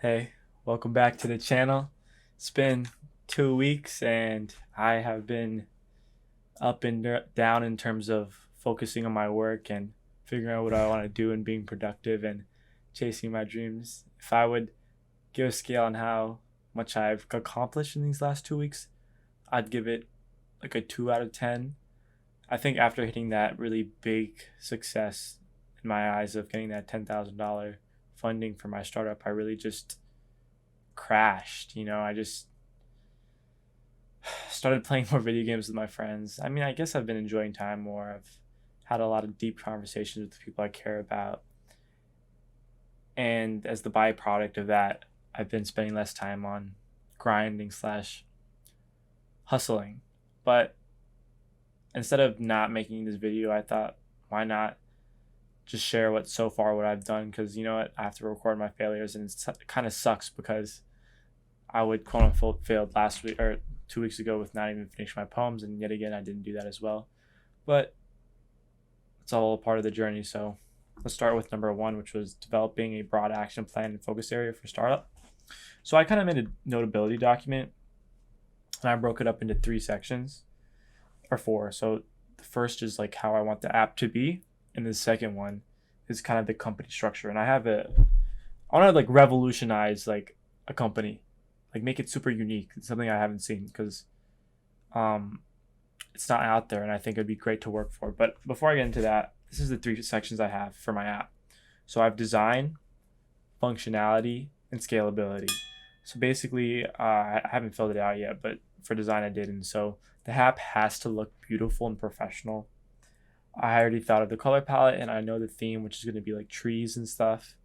Hey, welcome back to the channel. It's been 2 weeks and I have been up and down in terms of focusing on my work and figuring out what I want to do and being productive and chasing my dreams. If I would give a scale on how much I've accomplished in these last 2 weeks, I'd give it like a 2 out of 10. I think after hitting that really big success in my eyes of getting that $10,000 funding for my startup, I really just crashed. I just started playing more video games with my friends. I mean, I guess I've been enjoying time more. I've had a lot of deep conversations with the people I care about. And as the byproduct of that, I've been spending less time on grinding slash hustling. But instead of not making this video, I thought, why not just share what I've done? Because you know what? I have to record my failures, and it kind of sucks because I would quote unquote failed last week or 2 weeks ago with not even finishing my poems, and yet again I didn't do that as well. But it's all a part of the journey. So let's start with number one, which was developing a broad action plan and focus area for startup. So I kind of made a notability document, and I broke it up into three sections or four. So the first is like how I want the app to be, and the second one is kind of the company structure. And I want to like revolutionize like a company, like make it super unique. It's something I haven't seen because it's not out there, and I think it'd be great to work for. But before I get into that, this is the three sections I have for my app. So I have design, functionality, and scalability. So basically, I haven't filled it out yet, but for design I did. And so the app has to look beautiful and professional. I already thought of the color palette, and I know the theme, which is going to be like trees and stuff,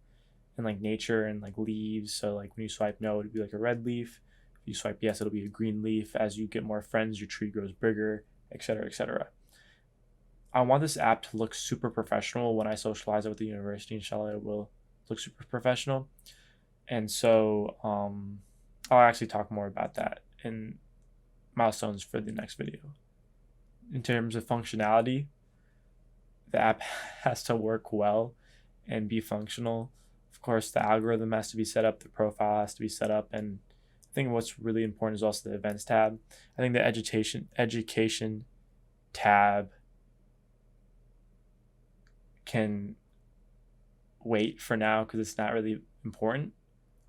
and like nature and like leaves. So like when you swipe no, it'd be like a red leaf. If you swipe yes, it'll be a green leaf. As you get more friends, your tree grows bigger, etc., etc. I want this app to look super professional. When I socialize it with the university, inshallah, it will look super professional. And so I'll actually talk more about that in milestones for the next video. In terms of functionality, the app has to work well and be functional. Of course, the algorithm has to be set up, the profile has to be set up, and I think what's really important is also the events tab. I think the education tab can wait for now because it's not really important,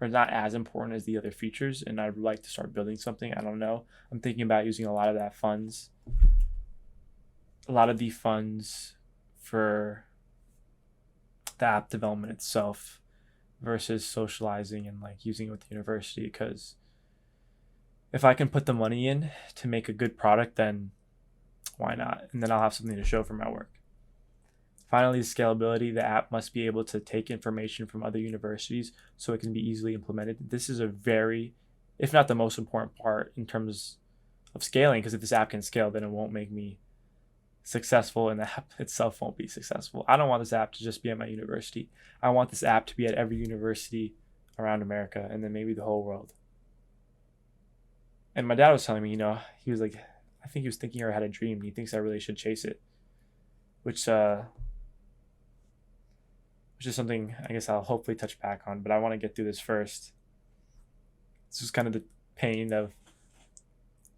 or not as important as the other features, and I'd like to start building something. I don't know. I'm thinking about using a lot of the funds for the app development itself versus socializing and like using it with the university, because if I can put the money in to make a good product, then why not? And then I'll have something to show for my work. Finally, scalability. The app must be able to take information from other universities so it can be easily implemented. This is a very, if not the most important part in terms of scaling, because if this app can scale, then it won't make me successful and the app itself won't be successful. I don't want this app to just be at my university. I want this app to be at every university around America and then maybe the whole world. And my dad was telling me, he was like, I think he was thinking or had a dream. He thinks I really should chase it, which is something I guess I'll hopefully touch back on, but I want to get through this first. This is kind of the pain of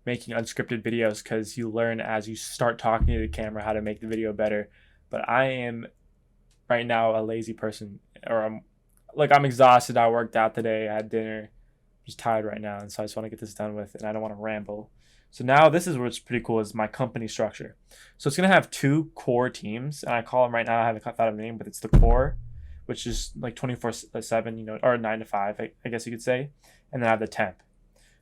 making unscripted videos, because you learn as you start talking to the camera how to make the video better. But I am right now a lazy person, or I'm exhausted. I worked out today, I had dinner, I'm just tired right now, and so I just want to get this done with, and I don't want to ramble. So now this is what's pretty cool, is my company structure. So it's going to have two core teams, and I call them right now, I haven't thought of a name, but it's the core, which is like 24/7, or 9 to 5, I guess you could say. And then I have the temp.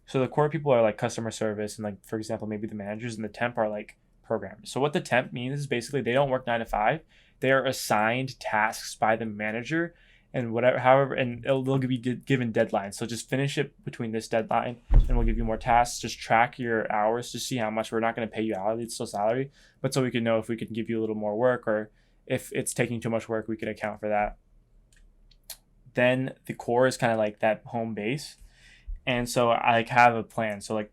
So the core people are like customer service, and like, for example, maybe the managers, and the temp are like programmers. So what the temp means is basically they don't work 9 to 5. They are assigned tasks by the manager, and they'll be given deadlines. So just finish it between this deadline, and we'll give you more tasks. Just track your hours to see how much. We're not going to pay you hourly, it's still salary, but so we can know if we can give you a little more work, or if it's taking too much work, we can account for that. Then the core is kind of like that home base. And so I have a plan. I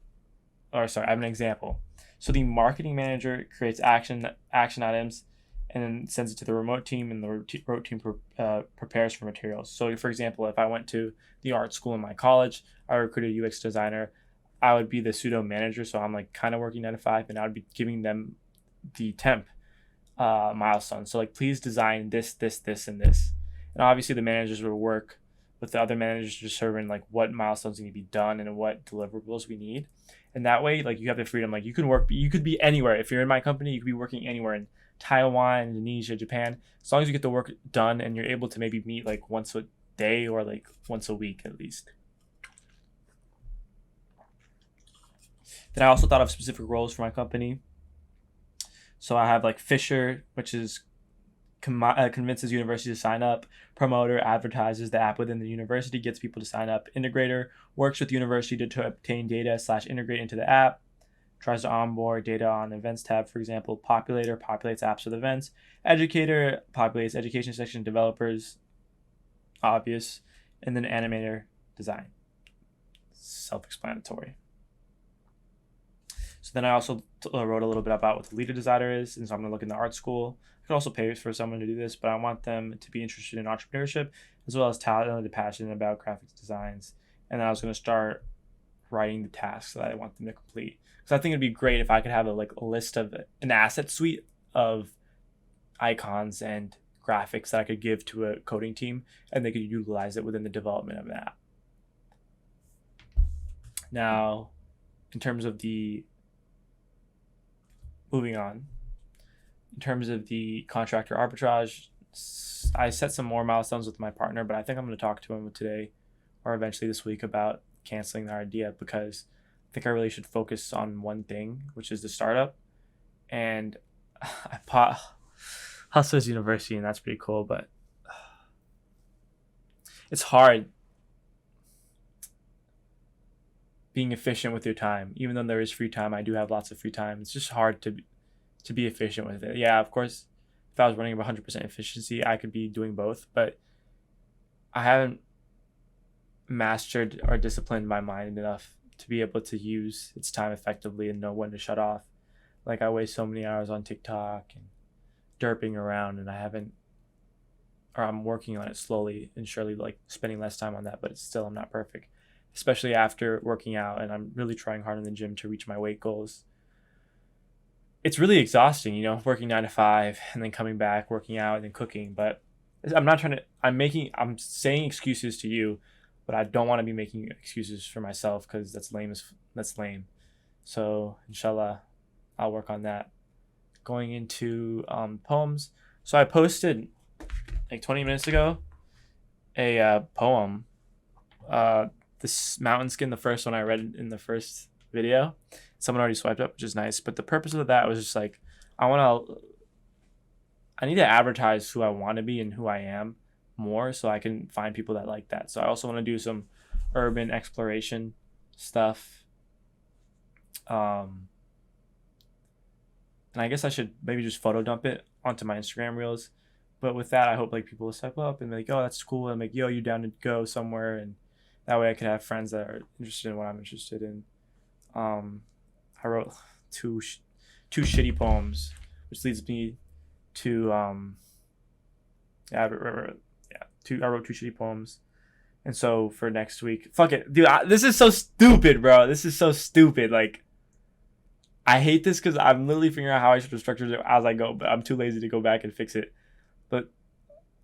have an example. So the marketing manager creates action items and then sends it to the remote team, and the remote team prepares for materials. So, for example, if I went to the art school in my college, I recruited a UX designer, I would be the pseudo manager. So I'm like kind of working 9 to 5, and I would be giving them the temp milestones. So like, please design this, this, this, and this. And obviously the managers will work with the other managers to determine like what milestones need to be done and what deliverables we need. And that way, like, you have the freedom. Like, you could be anywhere. If you're in my company, you could be working anywhere in Taiwan, Indonesia, Japan, as long as you get the work done and you're able to maybe meet like once a day or like once a week at least. Then I also thought of specific roles for my company. So I have like Fisher, which is convinces university to sign up. Promoter advertises the app within the university, gets people to sign up. Integrator works with university to obtain data / integrate into the app. Tries to onboard data on events tab, for example. Populator populates apps with events. Educator populates education section. Developers, obvious. And then animator, design. Self-explanatory. So then I also wrote a little bit about what the leader designer is, and so I'm going to look in the art school. I could also pay for someone to do this, but I want them to be interested in entrepreneurship as well as talented, passionate about graphics designs. And then I was going to start writing the tasks that I want them to complete. Because I think it'd be great if I could have a list of an asset suite of icons and graphics that I could give to a coding team, and they could utilize it within the development of an app. Now, in terms of the moving on, in terms of the contractor arbitrage, I set some more milestones with my partner, but I think I'm going to talk to him today or eventually this week about canceling the idea, because I think I really should focus on one thing, which is the startup. And Hustler's University, and that's pretty cool, but it's hard being efficient with your time. Even though there is free time, I do have lots of free time. It's just hard to be efficient with it. Yeah, of course, if I was running 100% efficiency, I could be doing both, but I haven't mastered or disciplined my mind enough to be able to use its time effectively and know when to shut off. Like, I waste so many hours on TikTok and derping around, and I'm working on it slowly and surely, like spending less time on that, but I'm not perfect, especially after working out, and I'm really trying hard in the gym to reach my weight goals. It's really exhausting, working 9 to 5 and then coming back, working out and then cooking. But I'm saying excuses to you, but I don't want to be making excuses for myself, because that's lame. So inshallah, I'll work on that. Going into poems. So I posted like 20 minutes ago a poem. This Mountain Skin, the first one I read in the first video. Someone already swiped up, which is nice. But the purpose of that was just like, I need to advertise who I want to be and who I am more, so I can find people that like that. So I also want to do some urban exploration stuff. And I guess I should maybe just photo dump it onto my Instagram reels. But with that, I hope like people will step up and be like, oh, that's cool. And like, yo, you down to go somewhere? And that way I could have friends that are interested in what I'm interested in. I wrote two shitty poems, which leads me to I wrote 2 shitty poems. And so for next week, fuck it, dude, this is so stupid, bro. This is so stupid. Like, I hate this because I'm literally figuring out how I should have structured it as I go, but I'm too lazy to go back and fix it. But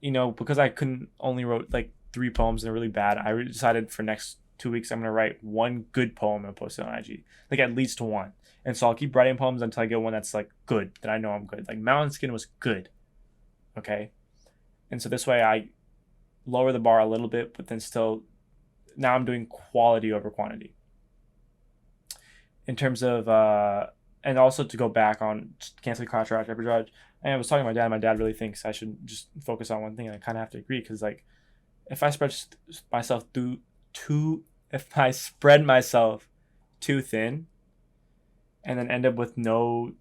because I only wrote like 3 poems and they're really bad, I decided for next 2 weeks I'm gonna write one good poem and post it on IG, like at least one. And so I'll keep writing poems until I get one that's like good, that I know I'm good. Like Mountain Skin was good, okay. And so this way I lower the bar a little bit, but then still, now I'm doing quality over quantity. In terms of and also to go back on canceling contract arbitrage, I was talking to my dad. My dad really thinks I should just focus on one thing, and I kind of have to agree, because like, if I spread myself too thin and then end up with no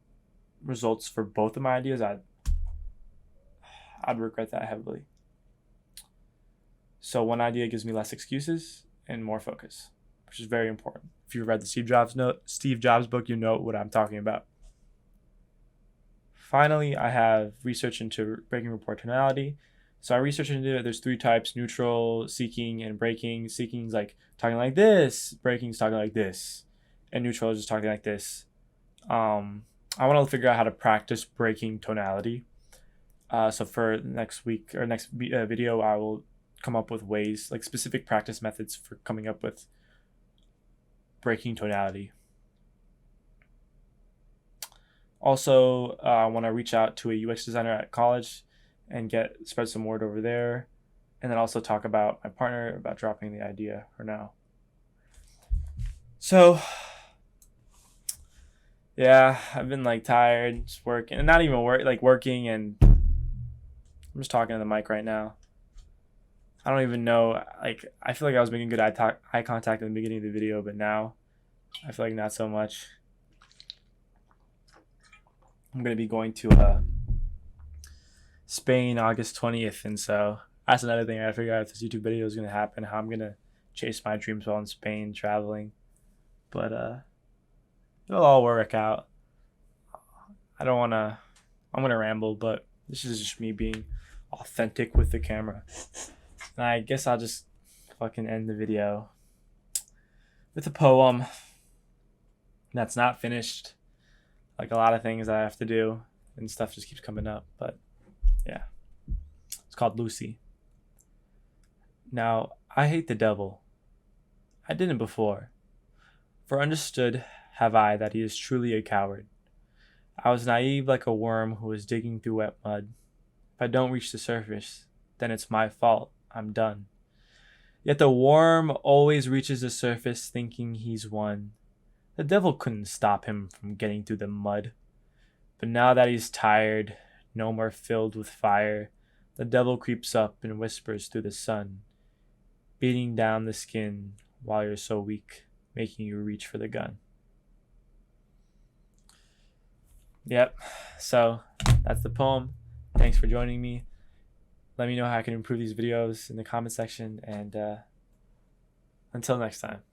results for both of my ideas, I'd regret that heavily. So one idea gives me less excuses and more focus, which is very important. If you've read the Steve Jobs book, you know what I'm talking about. finally, I have research into breaking report tonality. So I researched into it. There's 3 types: neutral, seeking, and breaking. Seeking is like talking like this. Breaking is talking like this. And neutral is just talking like this. I want to figure out how to practice breaking tonality. So for next week or next video, I will come up with ways, like specific practice methods for coming up with breaking tonality. Also, I want to reach out to a UX designer at college and spread some word over there. And then also talk about my partner about dropping the idea for now. So yeah, I've been like tired, just working, and not even working, and I'm just talking to the mic right now. I don't even know, like, I feel like I was making good eye contact in the beginning of the video, but now I feel like not so much. I'm going to be going to Spain August 20th, and so that's another thing I gotta figure out if this YouTube video is going to happen, how I'm going to chase my dreams while in Spain traveling. But it'll all work out. I'm going to ramble, but this is just me being authentic with the camera. And I guess I'll just fucking end the video with a poem that's not finished. Like a lot of things I have to do, and stuff just keeps coming up. But yeah, it's called Lucy. Now, I hate the devil. I didn't before. For understood have I that he is truly a coward. I was naive like a worm who was digging through wet mud. If I don't reach the surface, then it's my fault. I'm done. Yet the worm always reaches the surface thinking he's won. The devil couldn't stop him from getting through the mud. But now that he's tired, no more filled with fire, the devil creeps up and whispers through the sun, beating down the skin while you're so weak, making you reach for the gun. Yep, so that's the poem. Thanks for joining me. Let me know how I can improve these videos in the comment section, and until next time.